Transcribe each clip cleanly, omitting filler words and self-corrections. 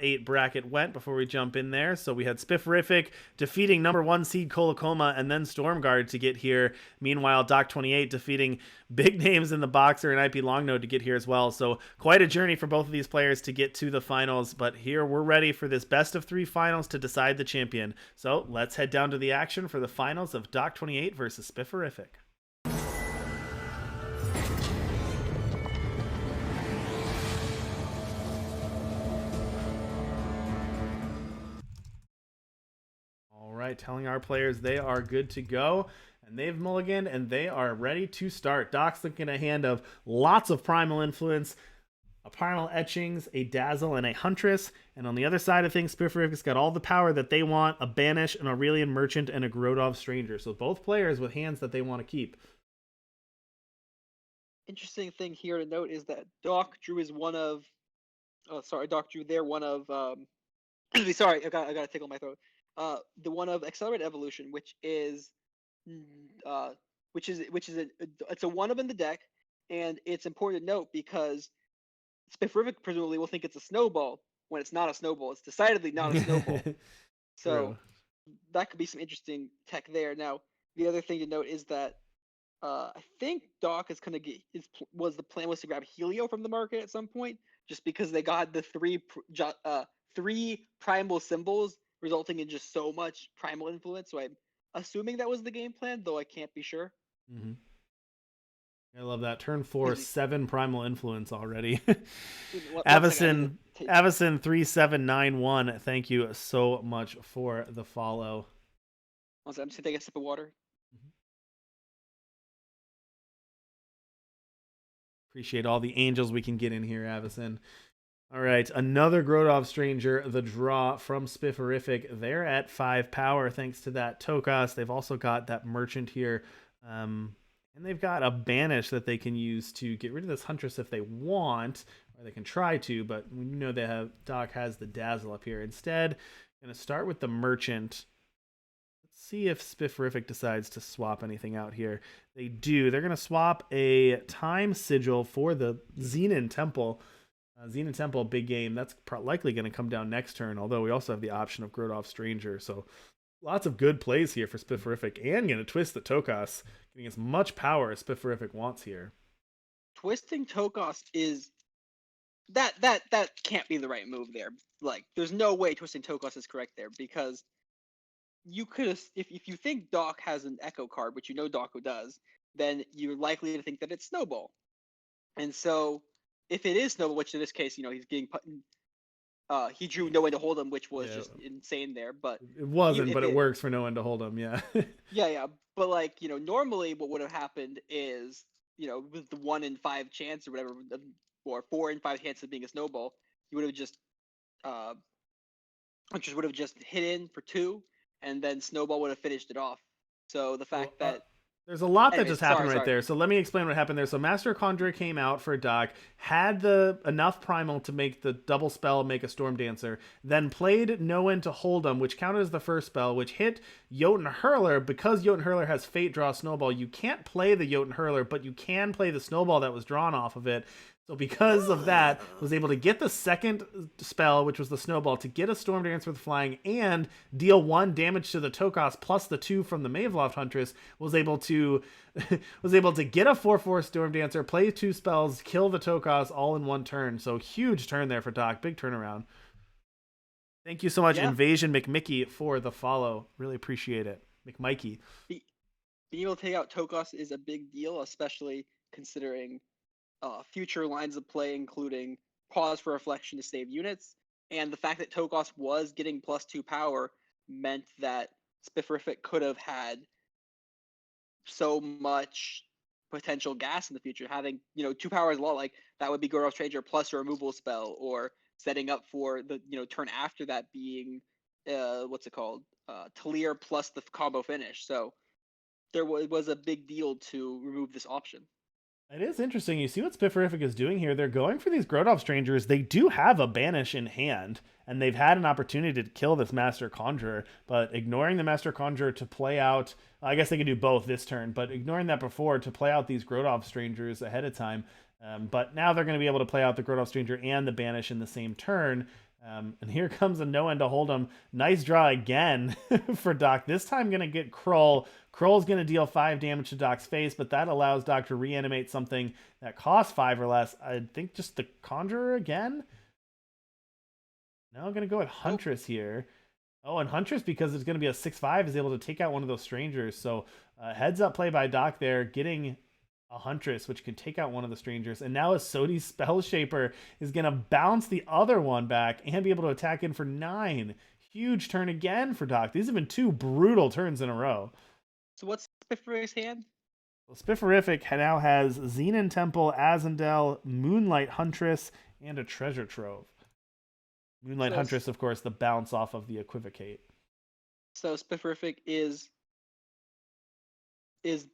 8 bracket went before we jump in there. So we had Spiffirific defeating number 1 seed Colacoma and then Stormguard to get here. Meanwhile, Doc28 defeating big names in the Boxer and IP Longnode to get here as well. So quite a journey for both of these players to get to the finals. But here we're ready for this best of 3 finals to decide the champion. So let's head down to the action for the finals of Doc28 versus Spiffirific. Telling our players they are good to go, and they've mulliganed and they are ready to start. Doc's looking at a hand of lots of primal influence, a primal etchings, a dazzle, and a huntress. And on the other side of things, Spiffirific's got all the power that they want: a banish, an Aurelian merchant, and a Grodov stranger. So both players with hands that they want to keep. Interesting thing here to note is that Doc drew is one of Doc drew there one of sorry, I gotta tickle my throat. The one of Accelerated Evolution, which is it's a one of in the deck, and it's important to note because Spifferific presumably will think it's a snowball when it's not a snowball. It's decidedly not a snowball. So that could be some interesting tech there. Now, the other thing to note is that I think Doc is gonna the plan was to grab Helio from the market at some point, just because they got the three primal symbols, resulting in just so much primal influence. So I'm assuming that was the game plan, though I can't be sure. Mm-hmm. I love that. Turn 4, 7 primal influence already. Avison 3791. Thank you so much for the follow. I'm just gonna take a sip of water. Appreciate all the angels we can get in here, Avison. All right, another Grodov Stranger, the draw from Spiffirific. They're at 5 power thanks to that Tokas. They've also got that Merchant here. And they've got a Banish that they can use to get rid of this Huntress if they want, or they can try to, but we know Doc has the Dazzle up here. Instead, going to start with the Merchant. Let's see if Spiffirific decides to swap anything out here. They do. They're going to swap a Time Sigil for the Xenon Temple. Xenon Temple, big game. That's likely going to come down next turn, although we also have the option of Grodov Stranger. So lots of good plays here for Spiffirific, and going to twist the Tokas, getting as much power as Spiffirific wants here. Twisting Tokas is... That can't be the right move there. Like, there's no way twisting Tokas is correct there, because you could... If you think Doc has an Echo card, which you know Doc does, then you're likely to think that it's Snowball. And so... if it is Snowball, which in this case, he's getting he drew No One to Hold Him, which was just insane there. But it wasn't, but it works for No One to Hold Him, yeah. yeah. But normally what would have happened is, with the 1 in 5 chance or whatever, or 4 in 5 chance of being a Snowball, you would have just hit in for 2, and then Snowball would have finished it off. So the fact that there's a lot that just happened right there. So let me explain what happened there. So Master Conjurer came out for Doc, had enough primal to make the double spell, make a Storm Dancer, then played No One to Hold 'em, which counted as the first spell, which hit Jotun Hurler. Because Jotun Hurler has Fate Draw Snowball, you can't play the Jotun Hurler, but you can play the Snowball that was drawn off of it. So because of that, was able to get the second spell, which was the Snowball, to get a Storm Dancer with flying and deal 1 damage to the Tokas plus the 2 from the Maveloft Huntress. Was able to get a 4/4 Storm Dancer, play 2 spells, kill the Tokas all in 1 turn. So huge turn there for Doc. Big turnaround. Thank you so much, Invasion McMickey, for the follow. Really appreciate it. McMikey. Being able to take out Tokas is a big deal, especially considering future lines of play, including Pause for Reflection to save units, and the fact that Tokas was getting +2 power meant that Spiffirific could have had so much potential gas in the future. Having 2 power as well, like that would be Grodov Stranger plus a removal spell, or setting up for the turn after that being Talir plus the combo finish. So it was a big deal to remove this option. It is interesting. You see what Spiffirific is doing here. They're going for these Grodov Strangers. They do have a Banish in hand, and they've had an opportunity to kill this Master Conjurer, but ignoring the Master Conjurer to play out... I guess they can do both this turn, but ignoring that before to play out these Grodov Strangers ahead of time. But now they're going to be able to play out the Grodov Stranger and the Banish in the same turn. And here comes a no end to hold him. Nice draw again for Doc. This time going to get Krull. Krull's going to deal 5 damage to Doc's face, but that allows Doc to reanimate something that costs 5 or less. I think just the Conjurer again? No, I'm going to go with Huntress here. Oh, and Huntress, because it's going to be a 6/5, is able to take out one of those strangers. So heads up play by Doc there, getting a Huntress, which can take out one of the strangers. And now a Sodi's Spell Shaper is going to bounce the other one back and be able to attack in for 9. Huge turn again for Doc. These have been 2 brutal turns in a row. So what's Spiffirific's hand? Well, Spiffirific now has Xenon Temple, Azendel, Moonlight Huntress, and a Treasure Trove. Moonlight Huntress, of course, the bounce off of the Equivocate. So Spiffirific is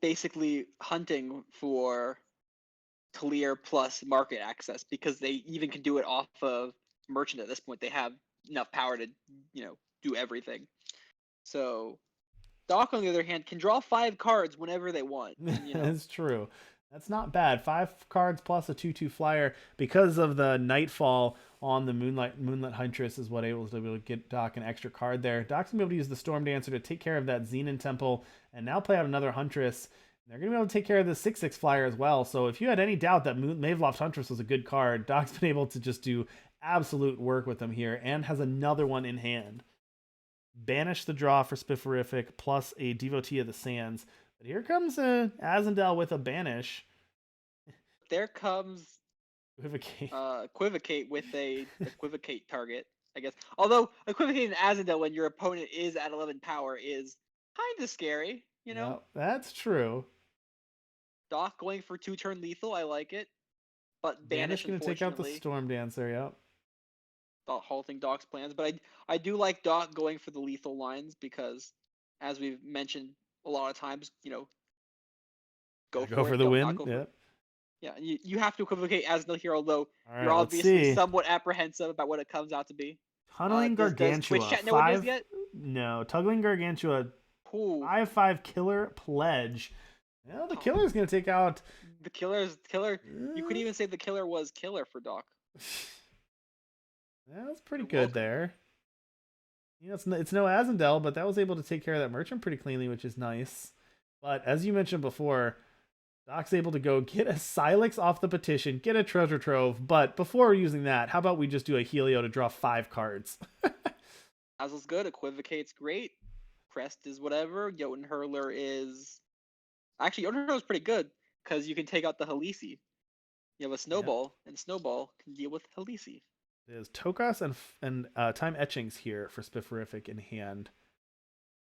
basically hunting for Talir plus market access, because they even can do it off of Merchant at this point. They have enough power to, do everything. So Doc, on the other hand, can draw 5 cards whenever they want. That's true. That's not bad. 5 cards plus a 2/2 flyer, because of the Nightfall on the Moonlight Huntress is what able to get Doc an extra card there. Doc's gonna be able to use the Storm Dancer to take care of that Xenon Temple and now play out another Huntress. They're gonna be able to take care of the 6/6 flyer as well. So if you had any doubt that Maveloft Huntress was a good card, Doc's been able to just do absolute work with them here and has another one in hand. Banish the draw for Spiffirific plus a Devotee of the Sands. But here comes Azendel with a banish. There comes Equivocate. Equivocate with a Equivocate target, I guess. Although Equivocate and Azendel when your opponent is at 11 power is kind of scary, Yeah, that's true. Doc going for 2-turn lethal, I like it. But Banish going to take out the Storm Dancer, yep. Halting Doc's plans. But I do like Doc going for the lethal lines because, as we've mentioned a lot of times, go for the win. Yep. Yeah, you have to equivocate Azendel here, although you're obviously somewhat apprehensive about what it comes out to be. Tunneling Gargantua. Does Twitch chat know what it is yet? No, Tuggling Gargantua. Ooh. 5/5 killer pledge. Well, the killer's going to take out. The killer. You could even say the killer was killer for Doc. That's pretty good there. It's no Azendel, but that was able to take care of that merchant pretty cleanly, which is nice. But as you mentioned before, Doc's able to go get a Silex off the petition, get a Treasure Trove, but before using that, how about we just do a Helio to draw 5 cards? Dazzle's good, Equivocate's great, Crest is whatever, Jotun Hurler is... Actually, Jotun Hurler is pretty good, because you can take out the Halisi. You have a Snowball, and Snowball can deal with Halisi. There's Tokas and Time Etchings here for Spiffirific in hand.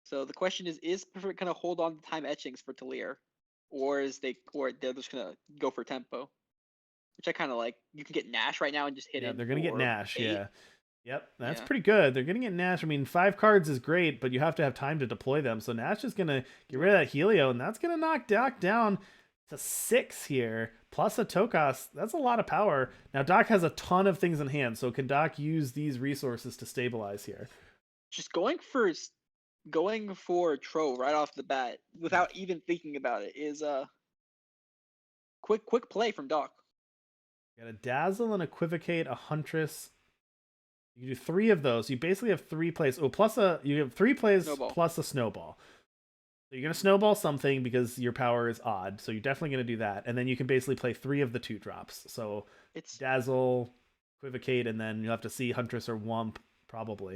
So the question is Spiffirific going to hold on to Time Etchings for Talir? Or they're just going to go for tempo? Which I kind of like. You can get Nash right now and just hit it. Yeah, they're going to get Nash, 8. yeah. Yep, that's pretty good. They're going to get Nash. I mean, 5 cards is great, but you have to have time to deploy them. So Nash is going to get rid of that Helio, and that's going to knock Doc down to 6 here, plus a Tokas. That's a lot of power. Now, Doc has a ton of things in hand, so can Doc use these resources to stabilize here? Just going for Trove right off the bat, without even thinking about it, is a quick play from Doc. You got a Dazzle and Equivocate, a Huntress. You do 3 of those. You basically have 3 plays. Oh, you have 3 plays plus a Snowball. So you're going to snowball something because your power is odd. So you're definitely going to do that. And then you can basically play 3 of the 2 drops. So it's Dazzle, Equivocate, and then you'll have to see Huntress or Wump, probably.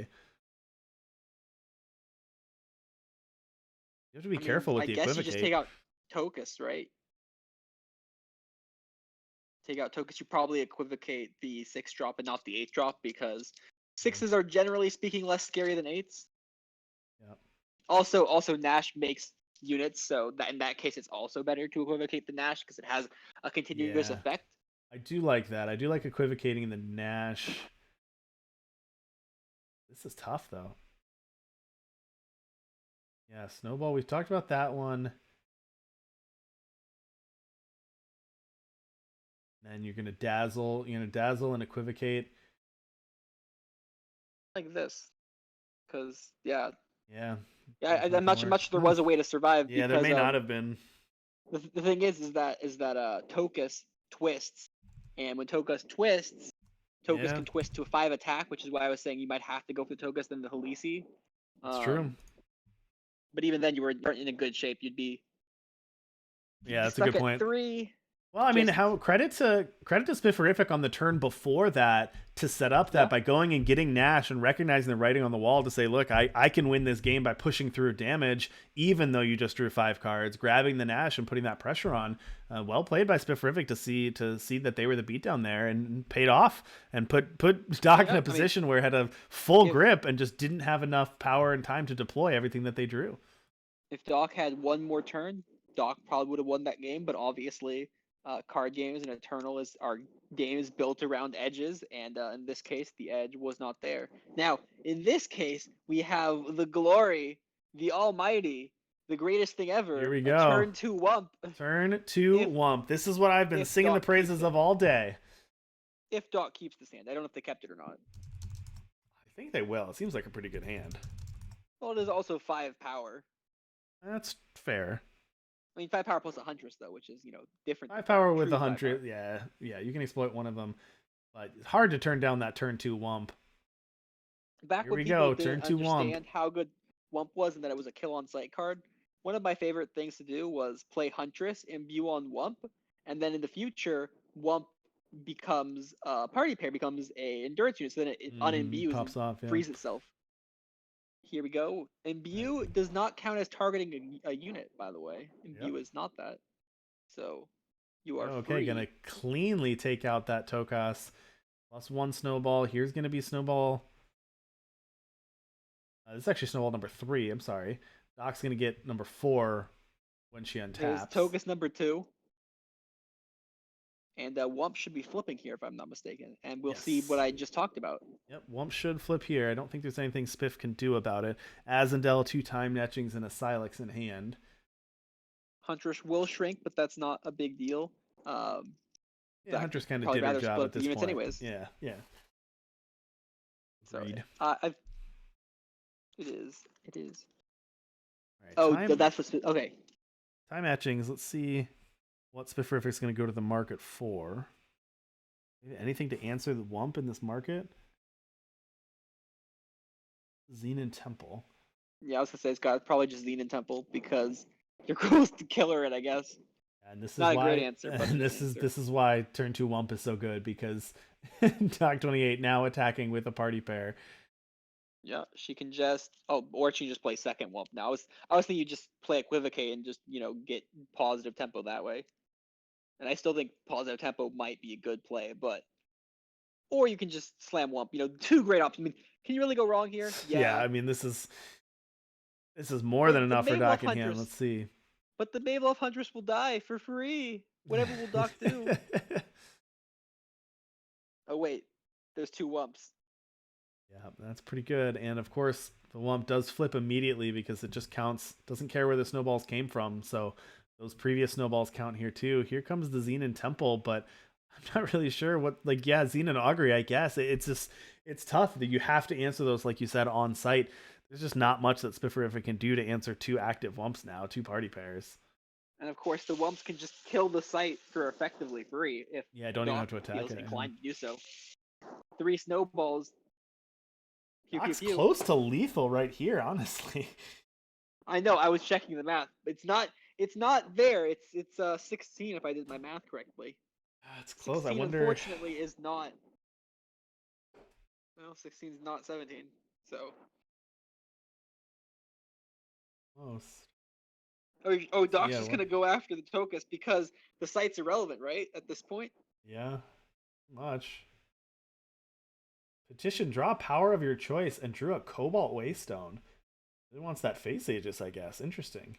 You have to be careful with the Equivocate. I guess you just take out Tokus, right? Take out Tokus, you probably Equivocate the 6-drop and not the 8-drop because 6s are generally speaking less scary than 8s. Yep. Also, Nash makes units, so that in that case, it's also better to equivocate the Nash because it has a continuous effect. I do like that. I do like equivocating the Nash. This is tough, though. Yeah, Snowball. We've talked about that one. And you're gonna dazzle. You're gonna dazzle and equivocate. Like this, because yeah. I'm not sure there was a way to survive. Yeah, there may not have been. The thing is that Tokus twists, and when Tokus twists, Tokus Yeah, can twist to a 5 attack, which is why I was saying you might have to go for the Tokus than the Halisi. it's true. But even then, you weren't in a good shape. You'd Yeah, be that's a stuck good at point. 3. Well, I mean, Just how credit to Spifferific on the turn before that to set up that yeah, by going and getting Nash and recognizing the writing on the wall to say, look, I can win this game by pushing through damage, even though you just drew 5 cards, grabbing the Nash and putting that pressure on. Well played by Spifferific to see that they were the beatdown there and paid off and put Doc in yeah. a I mean, position where it had a full if grip and just didn't have enough power and time to deploy everything that they drew. if Doc had one more turn, Doc probably would have won that game. But obviously, card games and Eternal is our game is built around edges, and in this case, the edge was not there. Now, in this case, we have the glory, the almighty, the greatest thing Here ever, we a go. turn 2 Wump. Turn 2 If Wump. This is what I've been if singing the Doc keeps praises it, of all day. if Doc keeps this hand, I don't know if they kept it or not. I think they will. It seems like a pretty good hand. Well, it is also 5 power. That's fair. I mean, 5 power plus a Huntress though, which is different. 5 power with True 100. Yeah, you can exploit one of them. But it's hard to turn down that turn 2 Wump. Back Here when we people go. didn't Turn 2 Wump. understand how good Wump was and that it was a kill on sight card, one of my favorite things to do was play Huntress, imbue on Wump, and then in the future, Wump becomes party pair becomes a endurance unit, so then it unimbues and Pops off, yeah. frees itself. Here we go. Imbue does not count as targeting a unit, by the way. Imbue is not that. So you are Okay, free. gonna cleanly take out that Tokas. +1 snowball. Here's gonna be snowball. This is actually snowball number 3. I'm sorry. Doc's gonna get number 4 when she untaps. Tokus number 2. And Wump should be flipping here, if I'm not mistaken. And we'll see what I just talked about. Yep, Wump should flip here. I don't think there's anything Spiff can do about it. Azendel, 2 time netchings, and a Silex in hand. Huntress will shrink, but that's not a big deal. Yeah, Huntress kind of did her job at this point. Anyways. Yeah. Agreed. So, it is. All right, that's what's okay. Time etchings. Let's see what Spifferific's going to go to the market for. Anything to answer the Wump in this market? Xenon Temple. Yeah, I was gonna say it's got probably just Xenon Temple because you're close to killer it, I guess. And this is not why, a great answer, but this is why turn 2 Wump is so good, because Doc28 now attacking with a party pair. Yeah, she can just or she can just play second Wump. Now I was thinking you just play Equivocate and just get positive tempo that way. And I still think positive tempo might be a good play, or you can just slam Wump. 2 great options. I mean, can you really go wrong here? Yeah, I mean this is more than enough for Doc in hand. Let's see. But the Maybluff Huntress will die for free. Whatever will Doc do? Oh wait, there's 2 Wumps. Yeah, that's pretty good. And of course, the Wump does flip immediately because it just counts. Doesn't care where the snowballs came from. So those previous snowballs count here too. Here comes the Xenon Temple, but I'm not really sure what. Xenon Augury, I guess. It's tough that you have to answer those, like you said, on site. There's just not much that Spifferific can do to answer 2 active Wumps now, 2 party pairs. And of course, the Wumps can just kill the site for effectively free if don't even have to attack feels it. inclined to do so. 3 snowballs. That's close to lethal right here, honestly. I know. I was checking the math. It's not there. It's 16 if I did my math correctly. It's close. 16, I wonder. Unfortunately, is not. Well, 16 is not 17. So. Close. Doc's just gonna go after the Tokus because the site's irrelevant, right? At this point. Yeah. Much. Petition, draw power of your choice, and drew a Cobalt Waystone. He wants that Face Aegis, I guess. Interesting.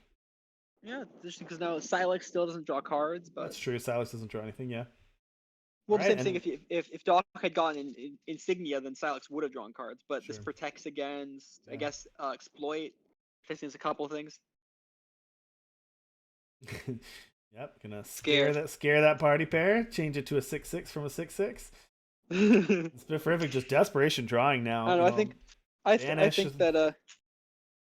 Yeah, just because now Silex still doesn't draw cards, but that's true. Silex doesn't draw anything. Yeah. Well, the same thing. If Doc had gotten Insignia, then Silex would have drawn cards. But this protects against, I guess, exploit. Fixes a couple things. Yep, gonna scare that party pair. Change it to a 6/6 from a 6/6. Spifferific just desperation drawing now. I don't know. I think that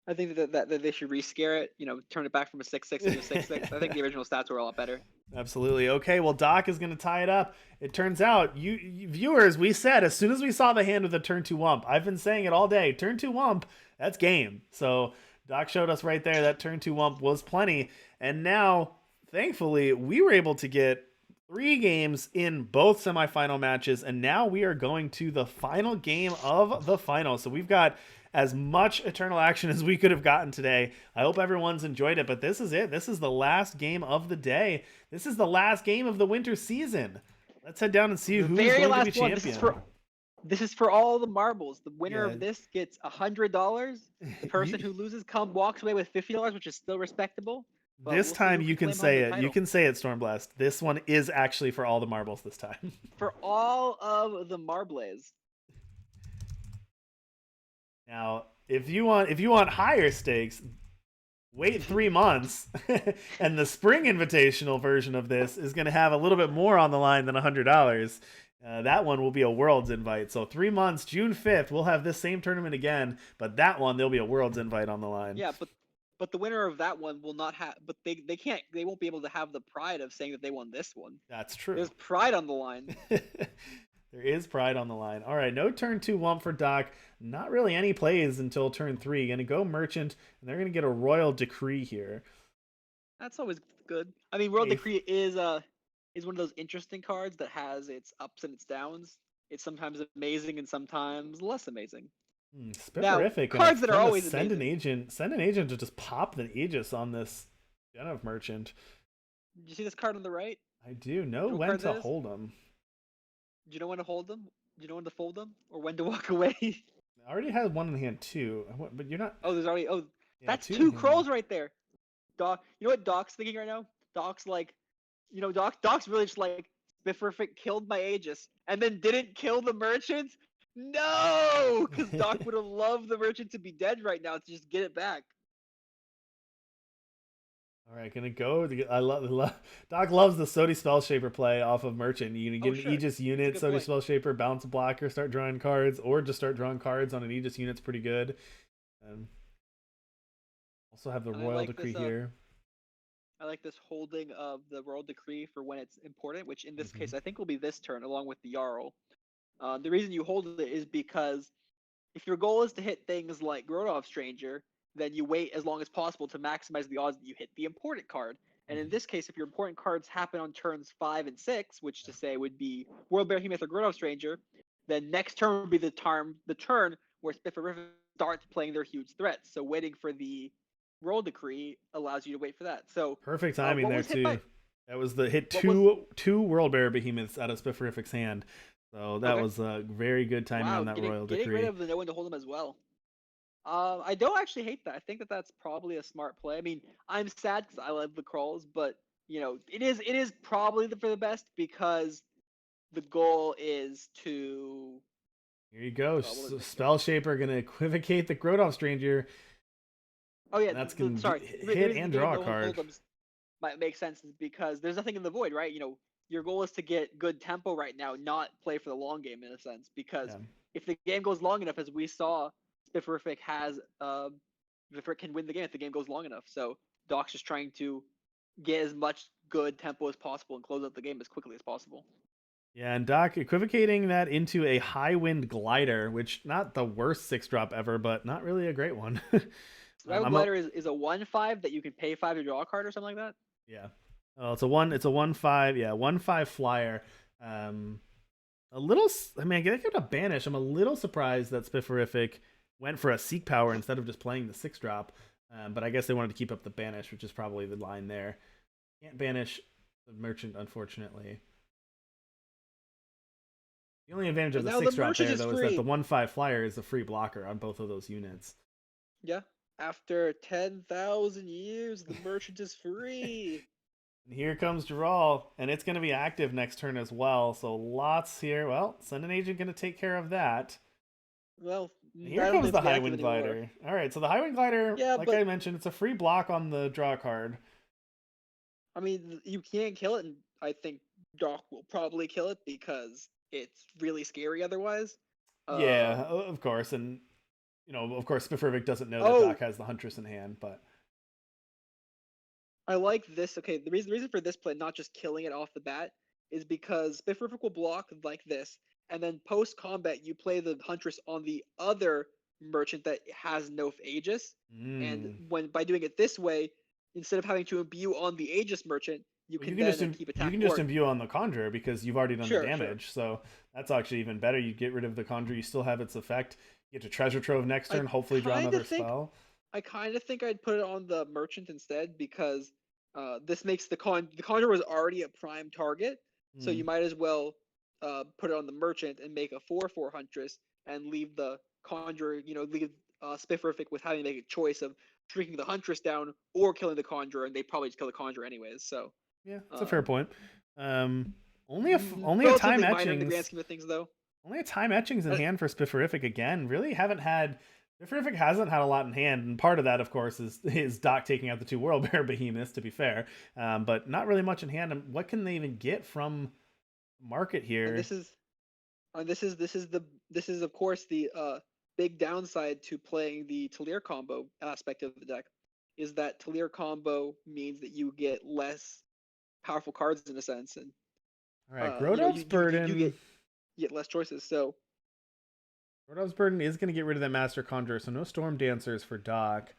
I think that they should rescare it. Turn it back from a 6/6 into a 6/6. I think the original stats were a lot better. Absolutely. Okay, well, Doc is going to tie it up. It turns out, you viewers, we said as soon as we saw the hand with the turn 2 wump, I've been saying it all day, turn 2 wump, that's game. So Doc showed us right there that turn 2 wump was plenty. And now, thankfully, we were able to get 3 games in both semifinal matches. And now we are going to the final game of the final. So we've got as much Eternal action as we could have gotten today. I hope everyone's enjoyed it, but this is it. This is the last game of the day. This is the last game of the winter season. Let's head down and see who's going to be champion. This is for all the marbles. The winner of this gets $100. The person who loses walks away with $50, which is still respectable. This time you can say it. You can say it, Stormblast. This one is actually for all the marbles this time. For all of the marbles. Now, if you want higher stakes, wait 3 months, and the spring invitational version of this is going to have a little bit more on the line than $100. That one will be a Worlds invite. So 3 months, June 5th, we'll have this same tournament again, but that one there'll be a Worlds invite on the line. Yeah, but the winner of that one will not have. But they won't be able to have the pride of saying that they won this one. That's true. There's pride on the line. There is pride on the line. All right, no turn 2 wump for Doc. Not really any plays until turn 3. Going to go Merchant, and they're going to get a Royal Decree here. That's always good. I mean, Royal Decree is one of those interesting cards that has its ups and its downs. It's sometimes amazing and sometimes less amazing. Spiffirific. Cards that are always send amazing. Send an agent to just pop the Aegis on this Den of Merchant. Did you see this card on the right? I do. Know when to hold them. Do you know when to hold them? Do you know when to fold them? Or when to walk away? I already had one in hand too, but you're not. Oh, there's already. Oh, yeah, that's 2 Krolls right there. Doc, you know what Doc's thinking right now? Doc's like, Doc's really just like, Spiffirific killed my Aegis and then didn't kill the merchant. No, because Doc would have loved the merchant to be dead right now to just get it back. All right, gonna go. I love Doc loves the Sodi Spellshaper play off of Merchant. You can get an Aegis unit, Sodi Spellshaper, bounce a blocker, start drawing cards, or just start drawing cards on an Aegis unit's pretty good. Also have the Royal Decree here. I like this holding of the Royal Decree for when it's important, which in this case I think will be this turn along with the Jarl. The reason you hold it is because if your goal is to hit things like Grodov Stranger, then you wait as long as possible to maximize the odds that you hit the important card. And in this case, if your important cards happen on turns 5 and 6, which to say would be World Behemoth or Grodov Stranger, then next turn would be the turn where Spiffirific starts playing their huge threats. So waiting for the Royal Decree allows you to wait for that. So perfect timing there too. That was the hit two World Bear Behemoths out of Spiffirific's hand. So that was a very good timing on that Royal Decree. Getting rid of the know when to hold them as well. I don't actually hate that. I think that's probably a smart play. I mean, I'm sad because I love the Krolls, but it is probably for the best because the goal is to. Here you go. Spellshaper gonna equivocate the Grodov Stranger. Oh yeah, that's gonna hit and draw a card. Might make sense because there's nothing in the void, right? Your goal is to get good tempo right now, not play for the long game in a sense. Because if the game goes long enough, as we saw. Spiffirific can win the game if the game goes long enough. So Doc's just trying to get as much good tempo as possible and close out the game as quickly as possible. Yeah, and Doc equivocating that into a high wind glider, which not the worst 6-drop ever, but not really a great one. Glider is a 1/5 that you can pay 5 to draw a card or something like that. Yeah. Oh, it's a 1/5. Yeah, 1/5 flyer. A little. I mean, I give it a banish. I'm a little surprised that Spiffirific went for a Seek Power instead of just playing the 6-drop. But I guess they wanted to keep up the banish, which is probably the line there. Can't banish the Merchant, unfortunately. The only advantage of the 6-drop there, though, is that the 1/5 flyer is a free blocker on both of those units. Yeah. After 10,000 years, the Merchant is free. And here comes Dural, and it's going to be active next turn as well. So lots here. Well, send an agent going to take care of that. Well, here comes the High Wind Glider. All right, so the High Wind Glider, like I mentioned, it's a free block on the draw card. I mean, you can't kill it, and I think Doc will probably kill it because it's really scary otherwise. Yeah, of course, and Of course, Spifferific doesn't know that Doc has the Huntress in hand, but I like this. Okay, the reason for this play, not just killing it off the bat, is because Spifferific will block like this, and then post combat you play the Huntress on the other merchant that has no Aegis, and by doing it this way, instead of having to imbue on the Aegis merchant, you can keep attacking. You can just imbue on the Conjurer because you've already done the damage. So that's actually even better. You get rid of the Conjurer, you still have its effect. You get to Treasure Trove next turn, hopefully draw another spell. I kind of think I'd put it on the merchant instead because this makes the Conjurer was already a prime target, so you might as well put it on the merchant and make a 4/4 Huntress and leave the Conjurer, leave Spifferific with having to make a choice of shrinking the Huntress down or killing the Conjurer, and they probably just kill the Conjurer anyways. So yeah, that's a fair point. Only a time etching in the grand scheme of things, though. Only a time etchings in hand for Spifferific again. Really haven't had. Spifferific hasn't had a lot in hand, and part of that, of course, is Doc taking out the 2 World Bear behemoths. To be fair, but not really much in hand. And what can they even get from market here? And this is of course the big downside to playing the Talir combo aspect of the deck, is that Talir combo means that you get less powerful cards in a sense, and all right, Grodov's Burden. You get less choices. So Grodov's Burden is going to get rid of that Master Conjurer, so no Storm Dancers for Doc.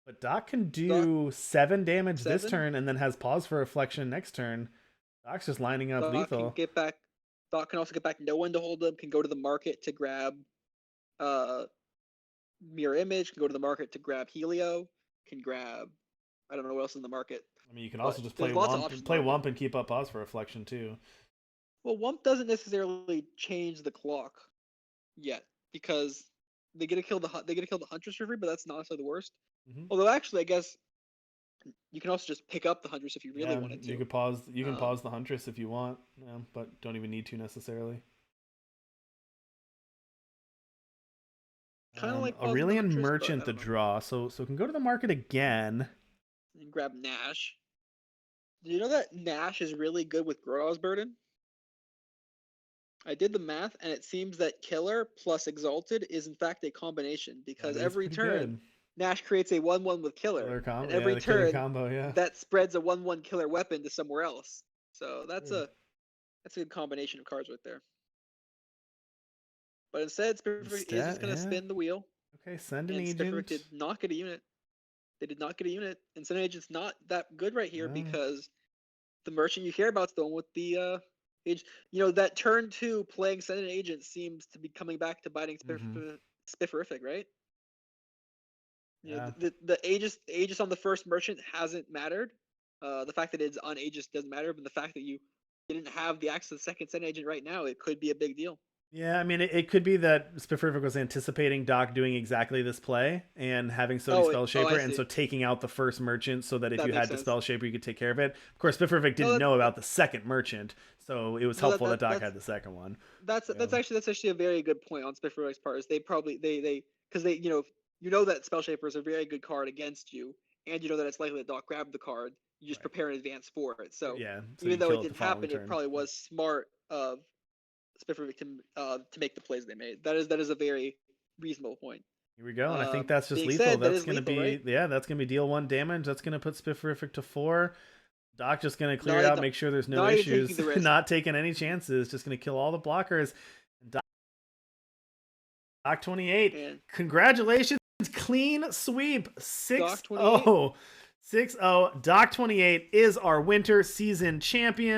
But Doc can do 7 damage this turn, and then has Pause for Reflection next turn. Doc's just lining up lethal. Doc can also get back no one to hold him, can go to the market to grab Mirror Image, can go to the market to grab Helio, can grab, I don't know what else in the market. I mean, you can also just play Wump and keep up Pause for Reflection too. Well, Wump doesn't necessarily change the clock yet, because they get to kill the Huntress for free, but that's not necessarily the worst. Although actually, I guess you can also just pick up the Huntress if you really wanted to. You could pause. You can pause the Huntress if you want, but don't even need to necessarily. Kind of like Aurelian Merchant the draw, so can go to the market again and grab Nash. Do you know that Nash is really good with Grodov's Burden? I did the math, and it seems that Killer plus Exalted is in fact a combination, because every turn Nash creates a 1/1 with Killer, and every turn that spreads a 1/1 Killer weapon to somewhere else. So that's a good combination of cards right there. But instead, Spifferific is just going to spin the wheel. Okay, send an agent. Spifferific did not get a unit. They did not get a unit, and send an agent's not that good right here because the merchant you care about is the one with the age. That turn 2 playing send an agent seems to be coming back to biting Spifferific, right? Yeah. The Aegis on the first merchant hasn't mattered. The fact that it's on Aegis doesn't matter, but the fact that you didn't have the access to the second send agent right now, it could be a big deal. Yeah, I mean, it could be that Spifferific was anticipating Doc doing exactly this play and having Sody Spell Shaper, and so taking out the first merchant so that if you had the Spell Shaper, you could take care of it. Of course, Spifferific didn't know about the second merchant, so it was helpful that Doc had the second one. That's actually a very good point on Spifferific's part. Is they because they that Spell Shaper is a very good card against you, and you know that it's likely that Doc grabbed the card. You just prepare in advance for it. So even though it didn't happen, it probably was smart of Spifferific to make the plays they made. That is a very reasonable point. Here we go, and I think that's just lethal. That's going to be that's going to be deal 1 damage. That's going to put Spifferific to 4. Doc just going to clear it out, make sure there's no issues, not taking any chances, just going to kill all the blockers. Doc28, congratulations, clean sweep, 6-0. 6-0. Doc28 is our winter season champion.